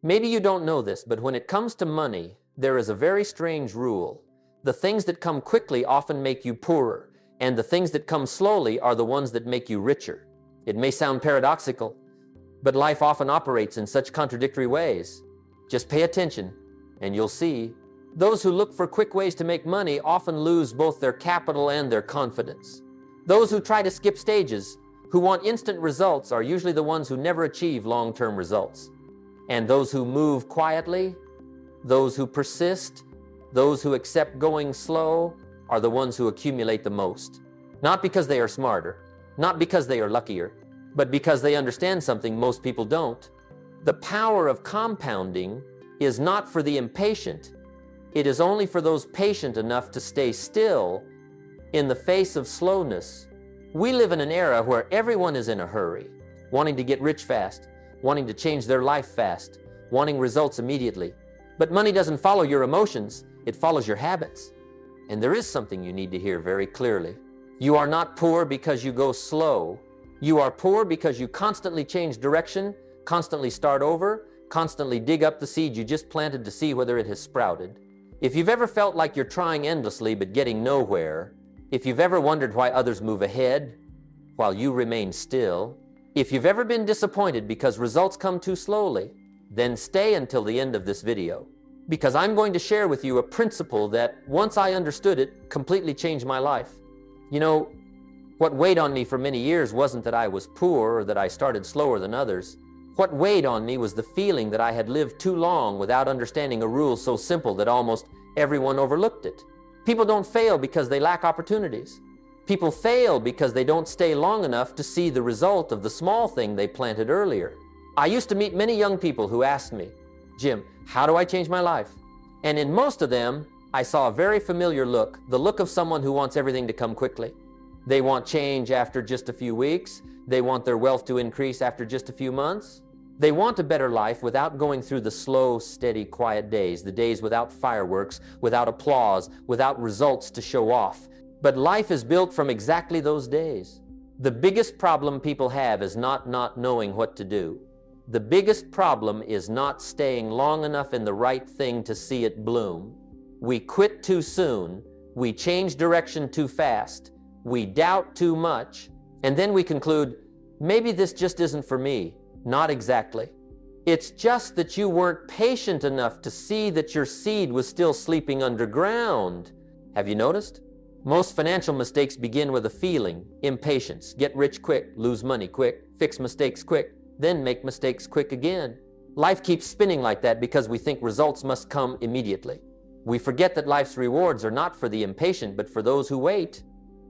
Maybe you don't know this, but when it comes to money, there is a very strange rule. The things that come quickly often make you poorer, and the things that come slowly are the ones that make you richer. It may sound paradoxical, but life often operates in such contradictory ways. Just pay attention, and you'll see. Those who look for quick ways to make money often lose both their capital and their confidence. Those who try to skip stages, who want instant results, are usually the ones who never achieve long-term results. And those who move quietly, those who persist, those who accept going slow, are the ones who accumulate the most. Not because they are smarter, not because they are luckier, but because they understand something most people don't. The power of compounding is not for the impatient. It is only for those patient enough to stay still in the face of slowness. We live in an era where everyone is in a hurry, wanting to get rich fast, wanting to change their life fast, wanting results immediately. But money doesn't follow your emotions, it follows your habits. And there is something you need to hear very clearly. You are not poor because you go slow. You are poor because you constantly change direction, constantly start over, constantly dig up the seed you just planted to see whether it has sprouted. If you've ever felt like you're trying endlessly but getting nowhere, if you've ever wondered why others move ahead while you remain still, if you've ever been disappointed because results come too slowly, then stay until the end of this video, because I'm going to share with you a principle that, once I understood it, completely changed my life. You know, what weighed on me for many years wasn't that I was poor or that I started slower than others. What weighed on me was the feeling that I had lived too long without understanding a rule so simple that almost everyone overlooked it. People don't fail because they lack opportunities. People fail because they don't stay long enough to see the result of the small thing they planted earlier. I used to meet many young people who asked me, "Jim, how do I change my life?" And in most of them, I saw a very familiar look, the look of someone who wants everything to come quickly. They want change after just a few weeks. They want their wealth to increase after just a few months. They want a better life without going through the slow, steady, quiet days, the days without fireworks, without applause, without results to show off. But life is built from exactly those days. The biggest problem people have is not knowing what to do. The biggest problem is not staying long enough in the right thing to see it bloom. We quit too soon, we change direction too fast, we doubt too much, and then we conclude, maybe this just isn't for me. Not exactly. It's just that you weren't patient enough to see that your seed was still sleeping underground. Have you noticed? Most financial mistakes begin with a feeling, impatience, get rich quick, lose money quick, fix mistakes quick, then make mistakes quick again. Life keeps spinning like that because we think results must come immediately. We forget that life's rewards are not for the impatient, but for those who wait.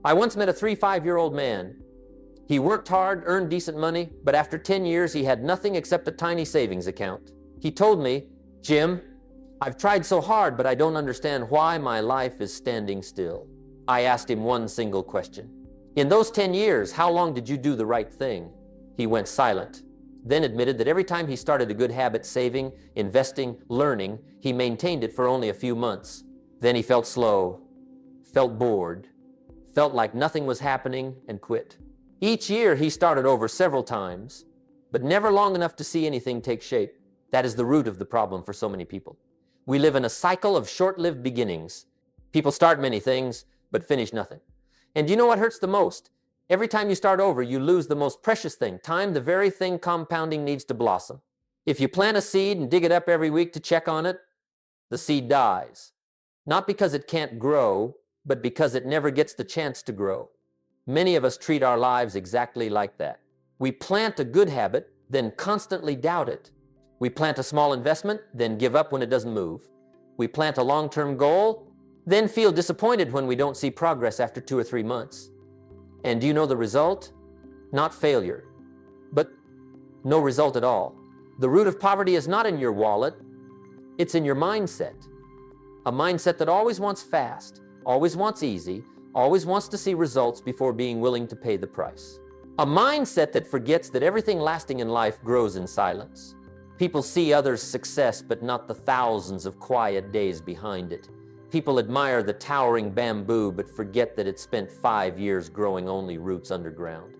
I once met a 35-year-old man. He worked hard, earned decent money, but after 10 years he had nothing except a tiny savings account. He told me, "Jim, I've tried so hard, but I don't understand why my life is standing still." I asked him one single question. "In those 10 years, how long did you do the right thing?" He went silent, then admitted that every time he started a good habit, saving, investing, learning, he maintained it for only a few months. Then he felt slow, felt bored, felt like nothing was happening, and quit. Each year he started over several times, but never long enough to see anything take shape. That is the root of the problem for so many people. We live in a cycle of short-lived beginnings. People start many things, but finish nothing. And do you know what hurts the most? Every time you start over, you lose the most precious thing, time, the very thing compounding needs to blossom. If you plant a seed and dig it up every week to check on it, the seed dies. Not because it can't grow, but because it never gets the chance to grow. Many of us treat our lives exactly like that. We plant a good habit, then constantly doubt it. We plant a small investment, then give up when it doesn't move. We plant a long-term goal, then feel disappointed when we don't see progress after 2 or 3 months. And do you know the result? Not failure, but no result at all. The root of poverty is not in your wallet, it's in your mindset. A mindset that always wants fast, always wants easy, always wants to see results before being willing to pay the price. A mindset that forgets that everything lasting in life grows in silence. People see others' success, but not the thousands of quiet days behind it. People admire the towering bamboo, but forget that it spent 5 years growing only roots underground.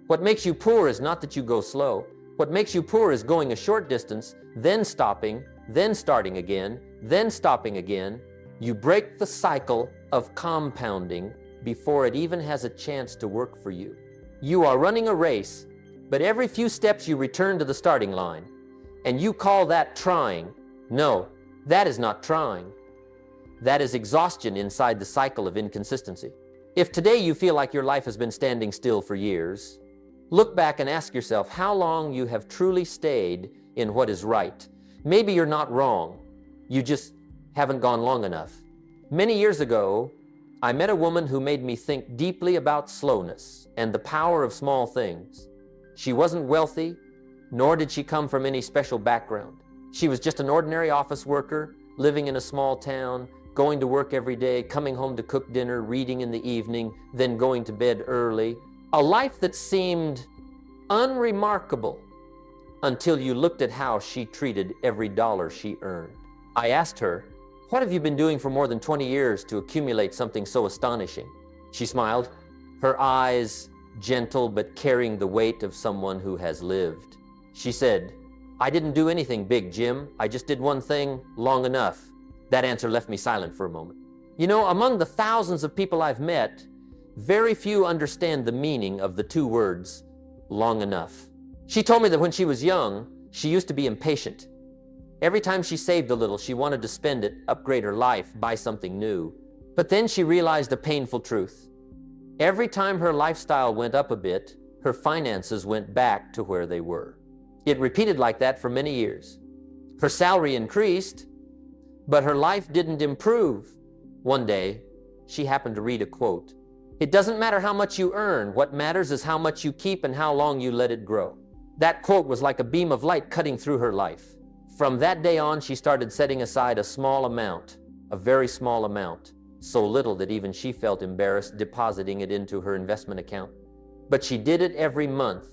What makes you poor is not that you go slow. What makes you poor is going a short distance, then stopping, then starting again, then stopping again. You break the cycle of compounding before it even has a chance to work for you. You are running a race, but every few steps you return to the starting line, and you call that trying. No, that is not trying. That is exhaustion inside the cycle of inconsistency. If today you feel like your life has been standing still for years, look back and ask yourself how long you have truly stayed in what is right. Maybe you're not wrong, you just haven't gone long enough. Many years ago, I met a woman who made me think deeply about slowness and the power of small things. She wasn't wealthy, nor did she come from any special background. She was just an ordinary office worker, living in a small town, going to work every day, coming home to cook dinner, reading in the evening, then going to bed early. A life that seemed unremarkable until you looked at how she treated every dollar she earned. I asked her, "What have you been doing for more than 20 years to accumulate something so astonishing?" She smiled, her eyes gentle but carrying the weight of someone who has lived. She said, "I didn't do anything big, Jim. I just did one thing long enough." That answer left me silent for a moment. You know, among the thousands of people I've met, very few understand the meaning of the two words, long enough. She told me that when she was young, she used to be impatient. Every time she saved a little, she wanted to spend it, upgrade her life, buy something new. But then she realized a painful truth. Every time her lifestyle went up a bit, her finances went back to where they were. It repeated like that for many years. Her salary increased, but her life didn't improve. One day, she happened to read a quote. "It doesn't matter how much you earn. What matters is how much you keep and how long you let it grow." That quote was like a beam of light cutting through her life. From that day on, she started setting aside a small amount, a very small amount, so little that even she felt embarrassed depositing it into her investment account. But she did it every month.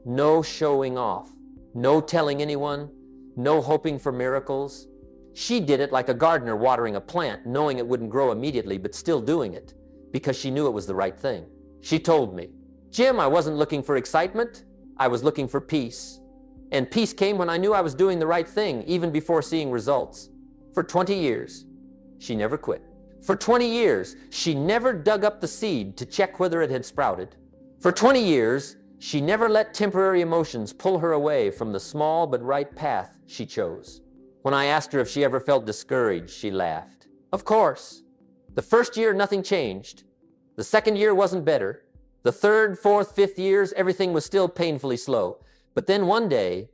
No showing off, no telling anyone, no hoping for miracles. She did it like a gardener watering a plant, knowing it wouldn't grow immediately, but still doing it, because she knew it was the right thing. She told me, "Jim, I wasn't looking for excitement, I was looking for peace. And peace came when I knew I was doing the right thing, even before seeing results." For 20 years, she never quit. For 20 years, she never dug up the seed to check whether it had sprouted. For 20 years, she never let temporary emotions pull her away from the small but right path she chose. When I asked her if she ever felt discouraged, she laughed. Of course. The first year, nothing changed. The second year wasn't better. The third, fourth, fifth years, everything was still painfully slow. But then one day,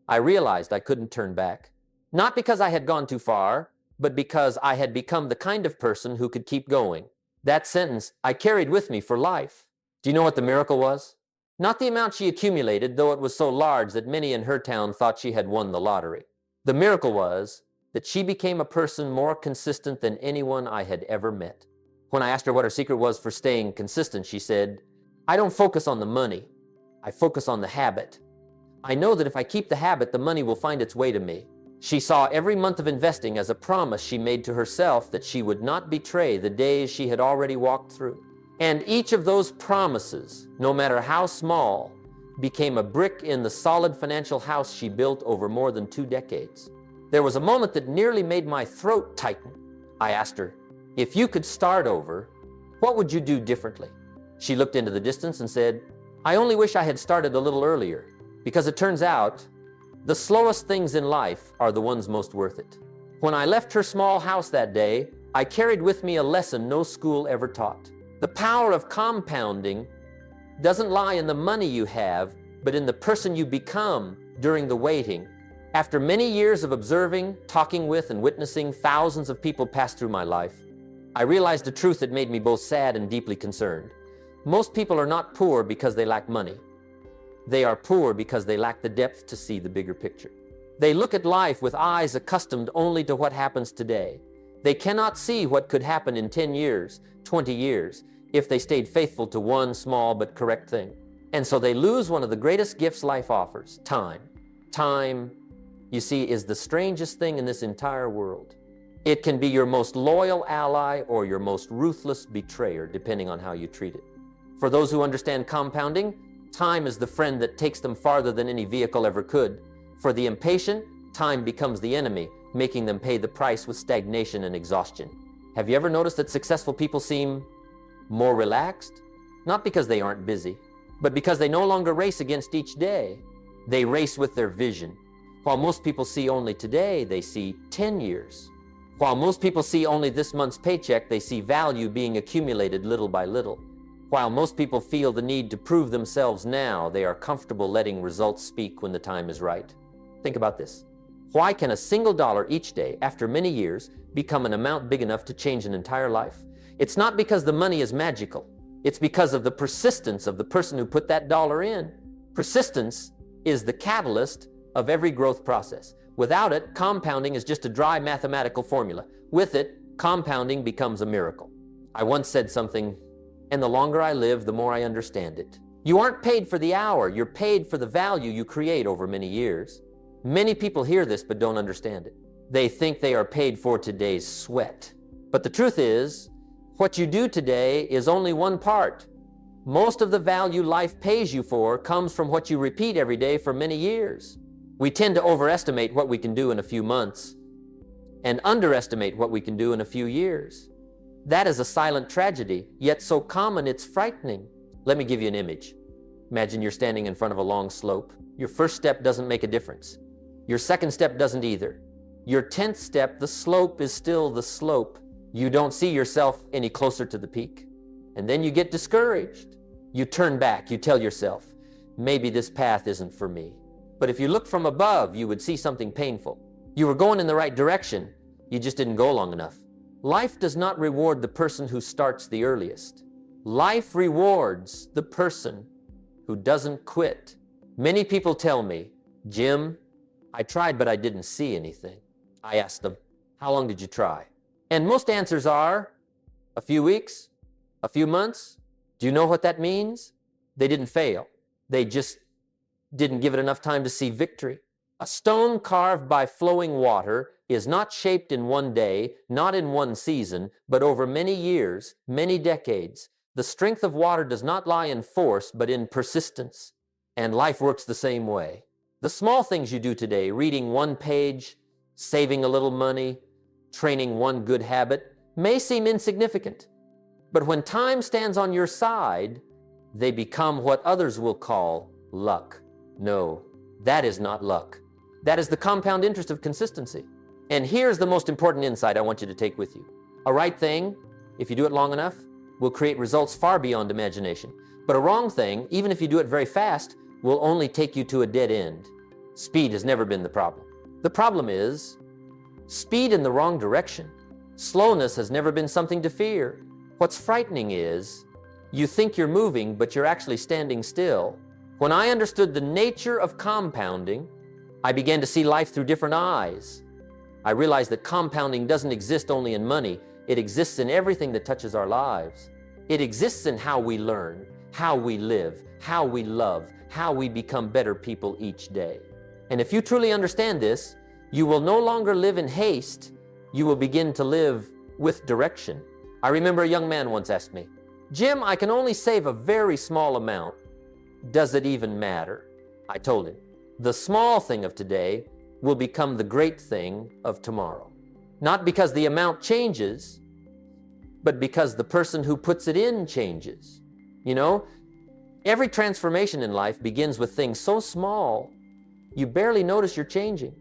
I realized I couldn't turn back. Not because I had gone too far, but because I had become the kind of person who could keep going. That sentence I carried with me for life. Do you know what the miracle was? Not the amount she accumulated, though it was so large that many in her town thought she had won the lottery. The miracle was that she became a person more consistent than anyone I had ever met. When I asked her what her secret was for staying consistent, she said, "I don't focus on the money. I focus on the habit. I know that if I keep the habit, the money will find its way to me." She saw every month of investing as a promise she made to herself that she would not betray the days she had already walked through. And each of those promises, no matter how small, became a brick in the solid financial house she built over more than 2 decades. There was a moment that nearly made my throat tighten. I asked her, "If you could start over, what would you do differently?" She looked into the distance and said, "I only wish I had started a little earlier, because it turns out the slowest things in life are the ones most worth it." When I left her small house that day, I carried with me a lesson no school ever taught. The power of compounding doesn't lie in the money you have, but in the person you become during the waiting. After many years of observing, talking with, and witnessing thousands of people pass through my life, I realized a truth that made me both sad and deeply concerned. Most people are not poor because they lack money. They are poor because they lack the depth to see the bigger picture. They look at life with eyes accustomed only to what happens today. They cannot see what could happen in 10 years, 20 years, if they stayed faithful to one small but correct thing. And so they lose one of the greatest gifts life offers, time. Time, you see, is the strangest thing in this entire world. It can be your most loyal ally or your most ruthless betrayer, depending on how you treat it. For those who understand compounding, Time is the friend that takes them farther than any vehicle ever could. For the impatient, time becomes the enemy, making them pay the price with stagnation and exhaustion. Have you ever noticed that successful people seem more relaxed? Not because they aren't busy, but because they no longer race against each day. They race with their vision. While most people see only today, they see 10 years. While most people see only this month's paycheck, they see value being accumulated little by little. While most people feel the need to prove themselves now, they are comfortable letting results speak when the time is right. Think about this. Why can a single dollar each day, after many years, become an amount big enough to change an entire life? It's not because the money is magical. It's because of the persistence of the person who put that dollar in. Persistence is the catalyst of every growth process. Without it, compounding is just a dry mathematical formula. With it, compounding becomes a miracle. I once said something, and the longer I live, the more I understand it. You aren't paid for the hour, you're paid for the value you create over many years. Many people hear this but don't understand it. They think they are paid for today's sweat. But the truth is, what you do today is only one part. Most of the value life pays you for comes from what you repeat every day for many years. We tend to overestimate what we can do in a few months and underestimate what we can do in a few years. That is a silent tragedy, yet so common it's frightening. Let me give you an image. Imagine you're standing in front of a long slope. Your first step doesn't make a difference. Your second step doesn't either. Your 10th step, the slope is still the slope. You don't see yourself any closer to the peak. And then you get discouraged. You turn back, you tell yourself, maybe this path isn't for me. But if you look from above, you would see something painful. You were going in the right direction, you just didn't go long enough. Life does not reward the person who starts the earliest. Life rewards the person who doesn't quit. Many people tell me, Jim, I tried but I didn't see anything. I ask them, how long did you try? And most answers are, a few weeks, a few months. Do you know what that means? They didn't fail. They just didn't give it enough time to see victory. A stone carved by flowing water is not shaped in one day, not in one season, but over many years, many decades. The strength of water does not lie in force, but in persistence. And life works the same way. The small things you do today, reading one page, saving a little money, training one good habit, may seem insignificant. But when time stands on your side, they become what others will call luck. No, that is not luck. That is the compound interest of consistency. And here's the most important insight I want you to take with you. A right thing, if you do it long enough, will create results far beyond imagination. But a wrong thing, even if you do it very fast, will only take you to a dead end. Speed has never been the problem. The problem is speed in the wrong direction. Slowness has never been something to fear. What's frightening is you think you're moving, but you're actually standing still. When I understood the nature of compounding, I began to see life through different eyes. I realized that compounding doesn't exist only in money. It exists in everything that touches our lives. It exists in how we learn, how we live, how we love, how we become better people each day. And if you truly understand this, you will no longer live in haste. You will begin to live with direction. I remember a young man once asked me, Jim, I can only save a very small amount. Does it even matter? I told him, the small thing of today will become the great thing of tomorrow. Not because the amount changes, but because the person who puts it in changes. You know, every transformation in life begins with things so small, you barely notice you're changing.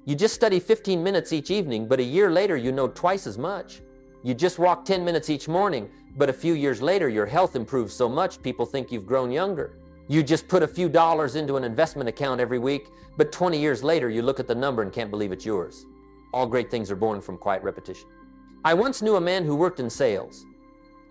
You just study 15 minutes each evening, but a year later you know twice as much. You just walk 10 minutes each morning, but a few years later your health improves so much people think you've grown younger. You just put a few dollars into an investment account every week, but 20 years later you look at the number and can't believe it's yours. All great things are born from quiet repetition. I once knew a man who worked in sales.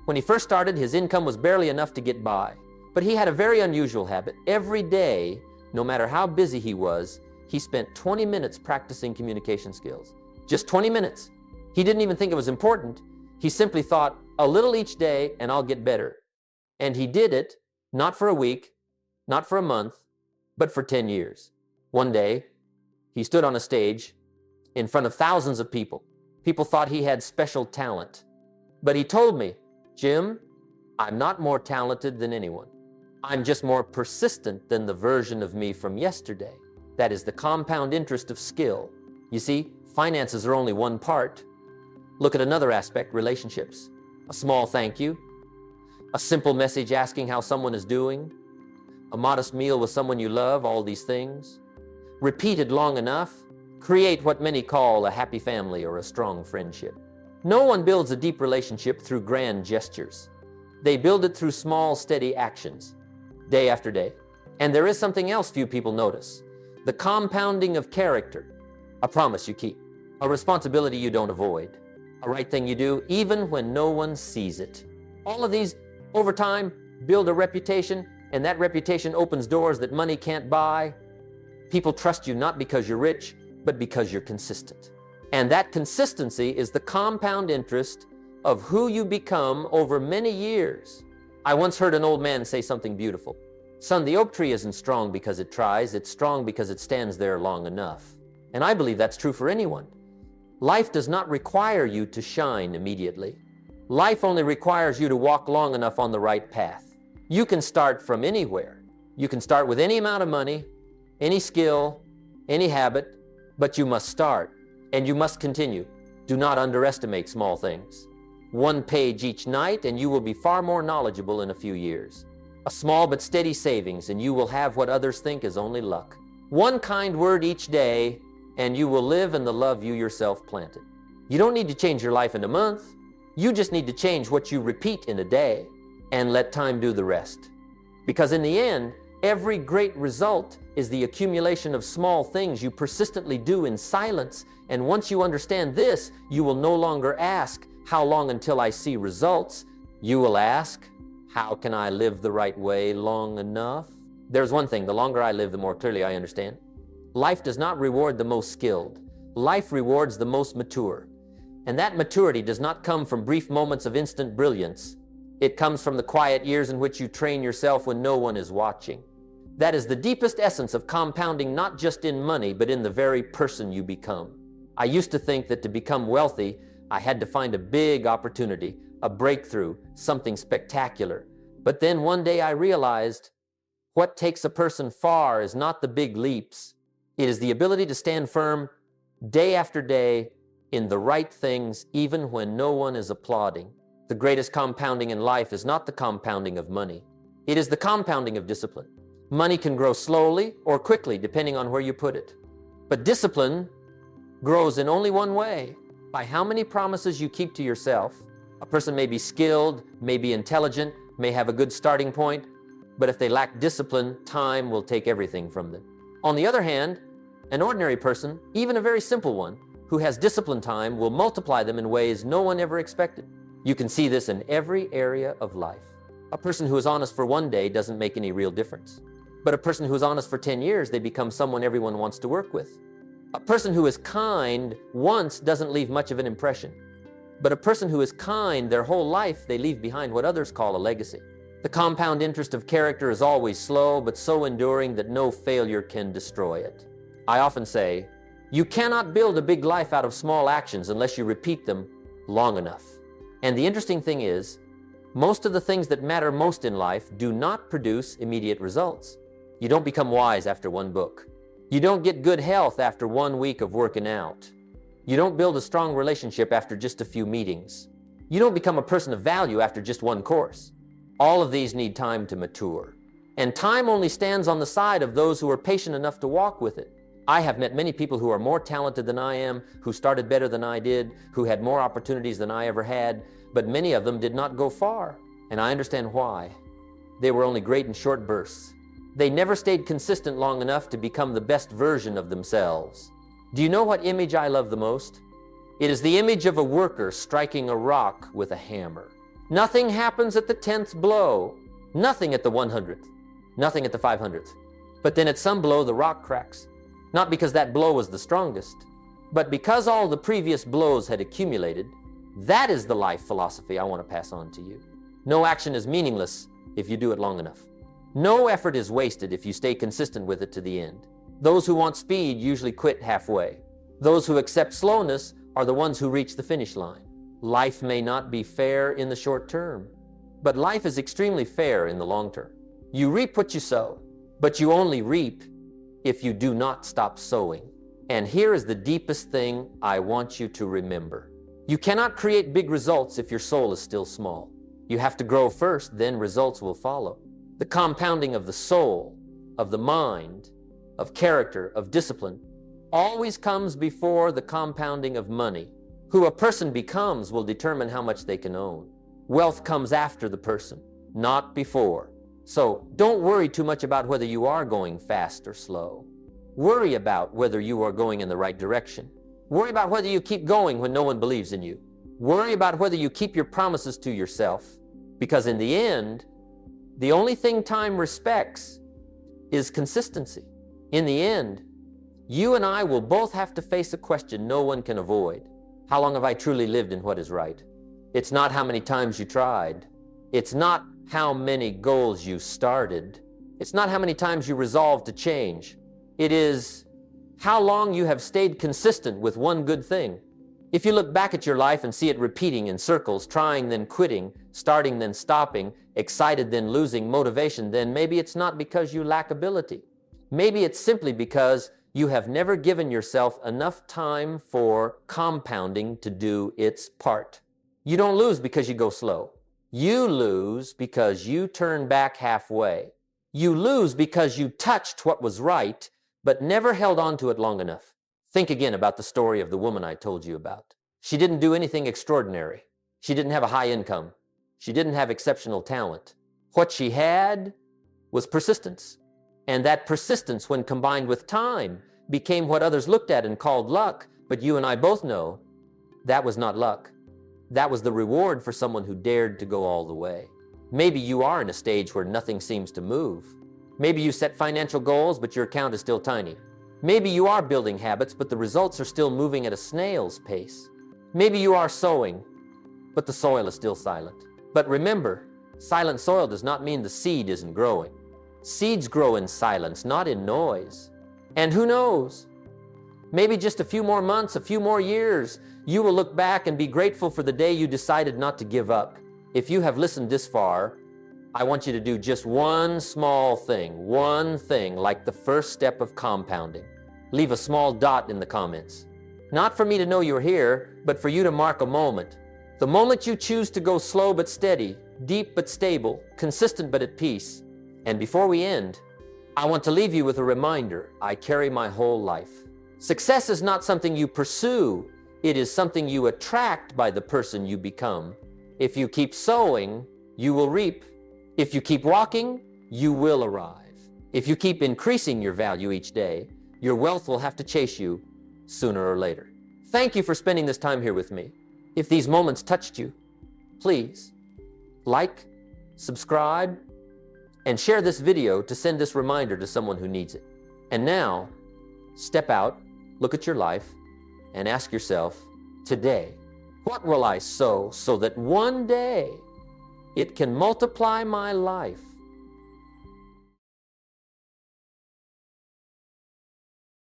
When he first started, his income was barely enough to get by, but he had a very unusual habit. Every day, no matter how busy he was, he spent 20 minutes practicing communication skills. Just 20 minutes. He didn't even think it was important. He simply thought, a little each day and I'll get better. And he did it, not for a week, not for a month, but for 10 years. One day, he stood on a stage in front of thousands of people. People thought he had special talent. But he told me, Jim, I'm not more talented than anyone. I'm just more persistent than the version of me from yesterday. That is the compound interest of skill. You see, finances are only one part. Look at another aspect, relationships. A small thank you, a simple message asking how someone is doing, a modest meal with someone you love, all these things, repeated long enough, create what many call a happy family or a strong friendship. No one builds a deep relationship through grand gestures. They build it through small, steady actions, day after day. And there is something else few people notice: the compounding of character, a promise you keep, a responsibility you don't avoid, a right thing you do even when no one sees it. All of these, over time, build a reputation, and that reputation opens doors that money can't buy. People trust you not because you're rich, but because you're consistent. And that consistency is the compound interest of who you become over many years. I once heard an old man say something beautiful. Son, the oak tree isn't strong because it tries, it's strong because it stands there long enough. And I believe that's true for anyone. Life does not require you to shine immediately. Life only requires you to walk long enough on the right path. You can start from anywhere. You can start with any amount of money, any skill, any habit, but you must start, and you must continue. Do not underestimate small things. One page each night, and you will be far more knowledgeable in a few years. A small but steady savings, and you will have what others think is only luck. One kind word each day, and you will live in the love you yourself planted. You don't need to change your life in a month. You just need to change what you repeat in a day, and let time do the rest. Because in the end, every great result is the accumulation of small things you persistently do in silence. And once you understand this, you will no longer ask, how long until I see results? You will ask, how can I live the right way long enough? There's one thing, the longer I live, the more clearly I understand. Life does not reward the most skilled. Life rewards the most mature. And that maturity does not come from brief moments of instant brilliance. It comes from the quiet years in which you train yourself when no one is watching. That is the deepest essence of compounding, not just in money, but in the very person you become. I used to think that to become wealthy, I had to find a big opportunity, a breakthrough, something spectacular. But then one day I realized what takes a person far is not the big leaps. It is the ability to stand firm day after day in the right things, even when no one is applauding. The greatest compounding in life is not the compounding of money. It is the compounding of discipline. Money can grow slowly or quickly, depending on where you put it. But discipline grows in only one way: by how many promises you keep to yourself. A person may be skilled, may be intelligent, may have a good starting point, but if they lack discipline, time will take everything from them. On the other hand, an ordinary person, even a very simple one, who has disciplined time will multiply them in ways no one ever expected. You can see this in every area of life. A person who is honest for one day doesn't make any real difference. But a person who is honest for 10 years, they become someone everyone wants to work with. A person who is kind once doesn't leave much of an impression. But a person who is kind their whole life, they leave behind what others call a legacy. The compound interest of character is always slow, but so enduring that no failure can destroy it. I often say, you cannot build a big life out of small actions unless you repeat them long enough. And the interesting thing is, most of the things that matter most in life do not produce immediate results. You don't become wise after one book. You don't get good health after 1 week of working out. You don't build a strong relationship after just a few meetings. You don't become a person of value after just one course. All of these need time to mature. And time only stands on the side of those who are patient enough to walk with it. I have met many people who are more talented than I am, who started better than I did, who had more opportunities than I ever had, but many of them did not go far. And I understand why. They were only great in short bursts. They never stayed consistent long enough to become the best version of themselves. Do you know what image I love the most? It is the image of a worker striking a rock with a hammer. Nothing happens at the 10th blow, nothing at the 100th, nothing at the 500th. But then at some blow, the rock cracks. Not because that blow was the strongest, but because all the previous blows had accumulated. That is the life philosophy I want to pass on to you. No action is meaningless if you do it long enough. No effort is wasted if you stay consistent with it to the end. Those who want speed usually quit halfway. Those who accept slowness are the ones who reach the finish line. Life may not be fair in the short term, but life is extremely fair in the long term. You reap what you sow, but you only reap if you do not stop sowing. And here is the deepest thing I want you to remember. You cannot create big results if your soul is still small. You have to grow first, then results will follow. The compounding of the soul, of the mind, of character, of discipline, always comes before the compounding of money. Who a person becomes will determine how much they can own. Wealth comes after the person, not before. So don't worry too much about whether you are going fast or slow. Worry about whether you are going in the right direction. Worry about whether you keep going when no one believes in you. Worry about whether you keep your promises to yourself. Because in the end, the only thing time respects is consistency. In the end, you and I will both have to face a question no one can avoid. How long have I truly lived in what is right? It's not how many times you tried. It's not how many goals you started. It's not how many times you resolved to change. It is how long you have stayed consistent with one good thing. If you look back at your life and see it repeating in circles, trying then quitting, starting then stopping, excited then losing motivation, then maybe it's not because you lack ability. Maybe it's simply because you have never given yourself enough time for compounding to do its part. You don't lose because you go slow. You lose because you turn back halfway. You lose because you touched what was right, but never held on to it long enough. Think again about the story of the woman I told you about. She didn't do anything extraordinary. She didn't have a high income. She didn't have exceptional talent. What she had was persistence. And that persistence, when combined with time, became what others looked at and called luck. But you and I both know that was not luck. That was the reward for someone who dared to go all the way. Maybe you are in a stage where nothing seems to move. Maybe you set financial goals, but your account is still tiny. Maybe you are building habits, but the results are still moving at a snail's pace. Maybe you are sowing, but the soil is still silent. But remember, silent soil does not mean the seed isn't growing. Seeds grow in silence, not in noise. And who knows? Maybe just a few more months, a few more years, you will look back and be grateful for the day you decided not to give up. If you have listened this far, I want you to do just one small thing, one thing, like the first step of compounding. Leave a small dot in the comments. Not for me to know you're here, but for you to mark a moment. The moment you choose to go slow but steady, deep but stable, consistent but at peace. And before we end, I want to leave you with a reminder I carry my whole life. Success is not something you pursue. It is something you attract by the person you become. If you keep sowing, you will reap. If you keep walking, you will arrive. If you keep increasing your value each day, your wealth will have to chase you sooner or later. Thank you for spending this time here with me. If these moments touched you, please like, subscribe, and share this video to send this reminder to someone who needs it. And now, step out, look at your life, and ask yourself, today, what will I sow so that one day it can multiply my life